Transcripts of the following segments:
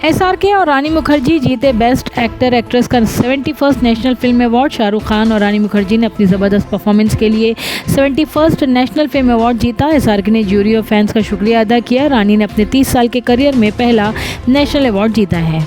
SRK और रानी मुखर्जी जीते best actor actress का 71st national film award. Shahrukh Khan और रानी मुखर्जी ने अपनी ज़बरदस्त परफॉर्मेंस के लिए 71st नेशनल फिल्म अवार्ड जीता। एसआरके ने ज्यूरी और फैंस का शुक्रिया अदा किया। रानी ने अपने 30 साल के करियर में पहला नेशनल अवार्ड जीता है।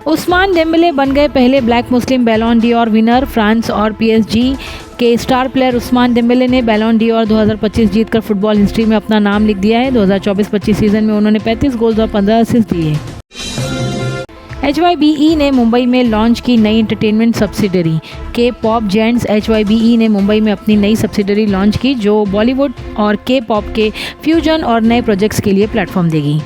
उस्मान डेम्बेले बन गए पहले ब्लैक मुस्लिम बैलोन डी'ओर विनर। फ्रांस और पीएसजी के स्टार प्लेयर उस्मान डेम्बेले ने बैलोन डी'ओर 2025 जीतकर फुटबॉल हिस्ट्री में अपना नाम लिख दिया है। 2024-25 सीजन में उन्होंने 35 गोल्स और 15 असिस्ट दिए। HYBE ने मुंबई में लॉन्च की नई एंटरटेनमेंट सब्सिडरी के पॉप जेंट्स। HYBE ने मुंबई में अपनी नई सब्सिडरी लॉन्च की जो बॉलीवुड और के पॉप के फ्यूजन और नए प्रोजेक्ट्स के लिए प्लेटफॉर्म देगी।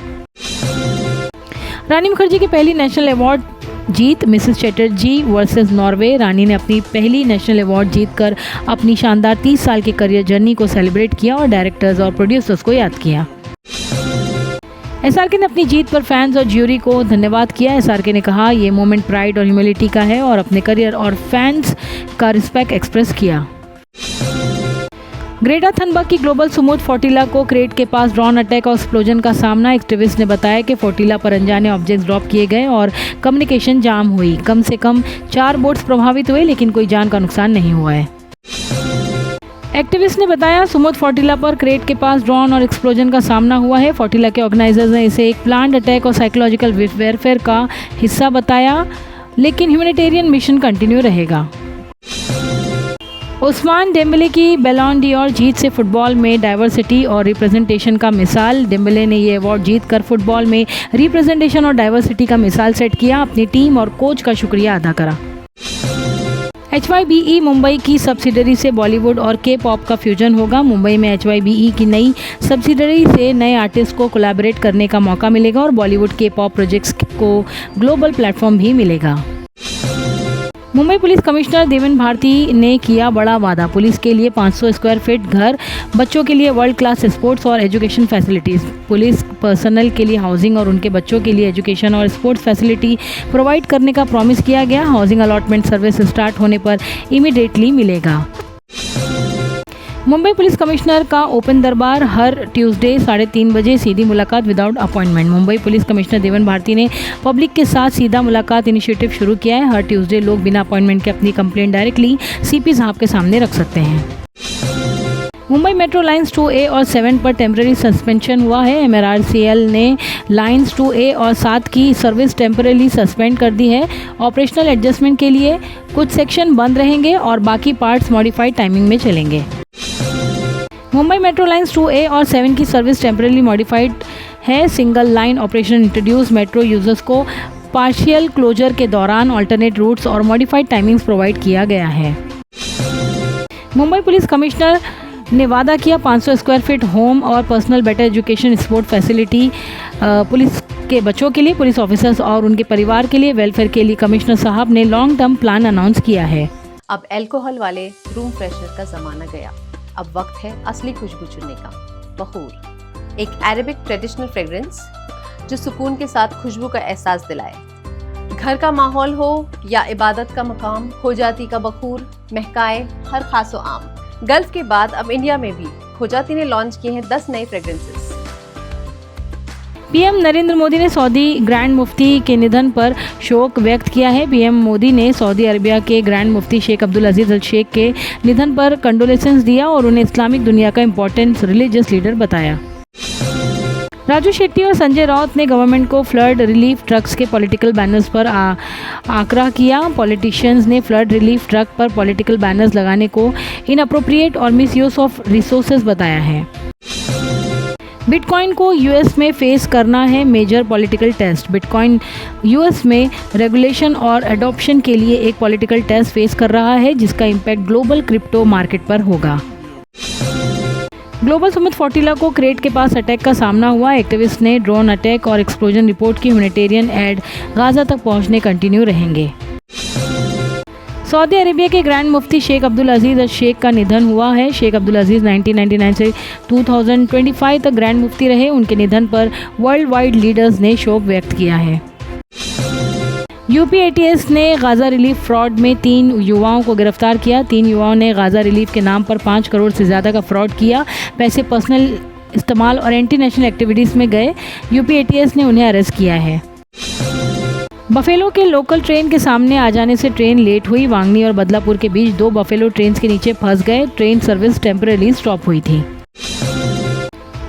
रानी मुखर्जी की पहली नेशनल अवार्ड जीत। Mrs Chatterjee versus Norway. Rani ने अपनी पहली नेशनल अवार्ड जीतकर अपनी शानदार 30 साल की करियर जर्नी को सेलिब्रेट किया और डायरेक्टर्स और प्रोड्यूसर्स को याद किया। एसआरके ने अपनी जीत पर फैंस और ज्यूरी को धन्यवाद किया। एसआरके ने कहा ये मोमेंट प्राइड और ह्यूमिलिटी का है और अपने करियर और फैंस का रिस्पेक्ट एक्सप्रेस किया। ग्रेटा थनबर्ग की ग्लोबल सुमूद फोर्टिला को क्रेट के पास ड्रोन अटैक और एक्सप्लोजन का सामना। एक्टिविस्ट ने बताया कि फोर्टिला पर अनजाने ऑब्जेक्ट्स ड्रॉप किए गए और कम्युनिकेशन जाम हुई। कम से कम 4 बोट्स प्रभावित हुए लेकिन कोई जान का नुकसान नहीं हुआ है। एक्टिविस्ट ने बताया सुमूद फोर्टिला पर क्रेट के पास ड्रोन और एक्सप्लोजन का सामना हुआ है। फोर्टिला के ऑर्गेनाइजर्स ने इसे एक प्लान्ड अटैक और साइकोलॉजिकल वेयरफेयर का हिस्सा बताया लेकिन ह्यूमैनिटेरियन मिशन कंटिन्यू रहेगा। उस्मान डेम्बेले की बैलोन डी'ओर जीत से फुटबॉल में डाइवर्सिटी और रिप्रेजेंटेशन का मिसाल। डेम्बेले ने ये अवार्ड जीतकर फुटबॉल में रिप्रेजेंटेशन और डाइवर्सिटी का मिसाल सेट किया। अपनी टीम और कोच का शुक्रिया अदा करा। HYBE मुंबई की सब्सिडरी से बॉलीवुड और के पॉप का फ्यूजन होगा। मुंबई में HYBE की नई सब्सिडरी से नए आर्टिस्ट को कोलैबोरेट करने का मौका मिलेगा और बॉलीवुड के पॉप प्रोजेक्ट्स को ग्लोबल प्लेटफॉर्म भी मिलेगा। मुंबई पुलिस कमिश्नर देवेन भारती ने किया बड़ा वादा। पुलिस के लिए 500 स्क्वायर फीट घर, बच्चों के लिए वर्ल्ड क्लास स्पोर्ट्स और एजुकेशन फैसिलिटीज़, पुलिस पर्सनल के लिए हाउसिंग और उनके बच्चों के लिए एजुकेशन और स्पोर्ट्स फैसिलिटी प्रोवाइड करने का प्रॉमिस किया गया। हाउसिंग अलॉटमेंट सर्विस स्टार्ट होने पर इमीडिएटली मिलेगा। मुंबई पुलिस कमिश्नर का ओपन दरबार हर ट्यूसडे 3:30 बजे। सीधी मुलाकात without appointment. Mumbai police commissioner Deven Bharti ने पब्लिक के साथ सीधा मुलाकात इनिशिएटिव शुरू किया है। हर ट्यूसडे लोग बिना अपॉइंटमेंट के अपनी कंप्लेंट डायरेक्टली CP साहब के सामने रख सकते हैं। मुंबई मेट्रो लाइन्स 2A और 7 पर टेम्पररी सस्पेंशन हुआ है। MRRCL ने लाइन्स 2A और 7 की सर्विस टेम्पररी सस्पेंड कर दी है। ऑपरेशनल एडजस्टमेंट के लिए कुछ सेक्शन बंद रहेंगे और बाकी पार्ट्स मॉडिफाइड टाइमिंग में चलेंगे। मुंबई मेट्रो लाइन्स 2A और 7 की सर्विस टेम्पररी मॉडिफाइड है। Single line operation introduce. Metro users को पार्शियल क्लोजर के दौरान अल्टरनेट रूट्स और मॉडिफाइड टाइमिंग्स प्रोवाइड किया गया है। मुंबई पुलिस कमिश्नर ने वादा किया 500 स्क्वायर फीट होम और personal better education sport facility police के बच्चों के लिए, पुलिस ऑफिसर्स और उनके परिवार के लिए वेलफेयर के लिए कमिश्नर साहब ने लॉन्ग टर्म प्लान अनाउंस किया है। अब अल्कोहल वाले रूम फ्रेशनर का जमाना गया। अब वक्त है असली खुशबू चुनने का। बखूर, एक अरेबिक ट्रेडिशनल फ्रेग्रेंस जो सुकून के साथ खुशबू का एहसास दिलाए। घर का माहौल हो या इबादत का मकाम, खोजाती का बखूर महकाए हर खासो आम। गल्फ के बाद अब इंडिया में भी खोजाती ने लॉन्च किए हैं 10 नए फ्रेग्रेंसेस। पीएम नरेंद्र मोदी ने सऊदी ग्रैंड मुफ्ती के निधन पर शोक व्यक्त किया है। पीएम मोदी ने सऊदी अरबिया के ग्रैंड मुफ्ती शेख अब्दुल अजीज अल शेख के निधन पर कंडोलेंसेस दिया और उन्हें इस्लामिक दुनिया का इम्पोर्टेंट रिलीजियस लीडर बताया। राजू शेट्टी और संजय राउत ने गवर्नमेंट को फ्लड रिलीफ ट्रक्स के पॉलिटिकल बैनर्स पर आकरा किया। पॉलिटिशियंस ने फ्लड रिलीफ ट्रक पर पॉलिटिकल बैनर्स लगाने को इनअप्रोप्रिएट और मिसयूज ऑफ रिसोर्सेज बताया है। बिटकॉइन को यूएस में फेस करना है major political test. Bitcoin US में रेगुलेशन और एडॉप्शन के लिए एक पॉलिटिकल टेस्ट फेस कर रहा है जिसका इम्पैक्ट ग्लोबल क्रिप्टो मार्केट पर होगा। ग्लोबल सुमित फोर्टिला को क्रेट के पास अटैक का सामना हुआ। एक्टिविस्ट ने ड्रोन अटैक और एक्सप्लोजन रिपोर्ट की। ह्यूमैनिटेरियन एड गाजा तक पहुंचने कंटिन्यू रहेंगे। सऊदी अरेबिया के ग्रैंड मुफ्ती शेख अब्दुल अजीज अल शेख का निधन हुआ है। शेख अब्दुल अजीज 1999 से 2025 तक ग्रैंड मुफ्ती रहे। उनके निधन पर वर्ल्ड वाइड लीडर्स ने शोक व्यक्त किया है। UPATS ने गाजा रिलीफ फ्रॉड में 3 युवाओं को गिरफ्तार किया। 3 युवाओं ने गाजा रिलीफ के नाम पर 5 करोड़ से ज़्यादा का फ्रॉड किया। पैसे पर्सनल इस्तेमाल और एंटी नेशनल एक्टिविटीज़ में गए यूपी एटीएस ने उन्हें अरेस्ट किया है। बफेलो के लोकल ट्रेन के सामने आ जाने से ट्रेन लेट हुई। वांगनी और बदलापुर के बीच 2 बफेलो ट्रेन के नीचे फंस गए। ट्रेन सर्विस टेम्परेरी स्टॉप हुई थी।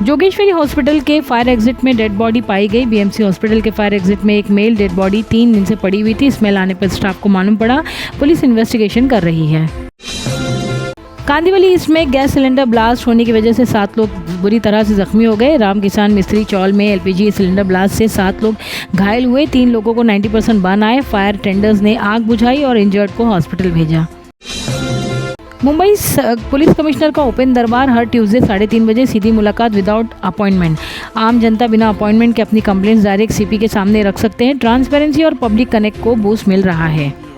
जोगेश्वरी हॉस्पिटल के फायर एग्जिट में डेड बॉडी पाई गई। बीएमसी हॉस्पिटल के फायर एग्जिट में एक मेल डेड बॉडी 3 दिन से पड़ी हुई थी। स्मेल आने पर स्टाफ को मालूम पड़ा। पुलिस इन्वेस्टिगेशन कर रही है। कांदिवली ईस्ट में गैस सिलेंडर ब्लास्ट होने की वजह से 7 लोग बुरी तरह से जख्मी हो गए। राम किसान मिस्त्री चौल में एलपीजी सिलेंडर ब्लास्ट से 7 लोग घायल हुए। 3 लोगों को 90% बर्न आए। फायर टेंडर्स ने आग बुझाई और इंजर्ड को हॉस्पिटल भेजा। मुंबई पुलिस कमिश्नर का ओपन दरबार हर ट्यूसडे 3:30 बजे, सीधी मुलाकात विदाउट अपॉइंटमेंट। आम जनता बिना अपॉइंटमेंट के अपनी कंप्लेंट्स डायरेक्ट सीपी के सामने रख सकते हैं। ट्रांसपेरेंसी और पब्लिक कनेक्ट को बूस्ट मिल रहा है।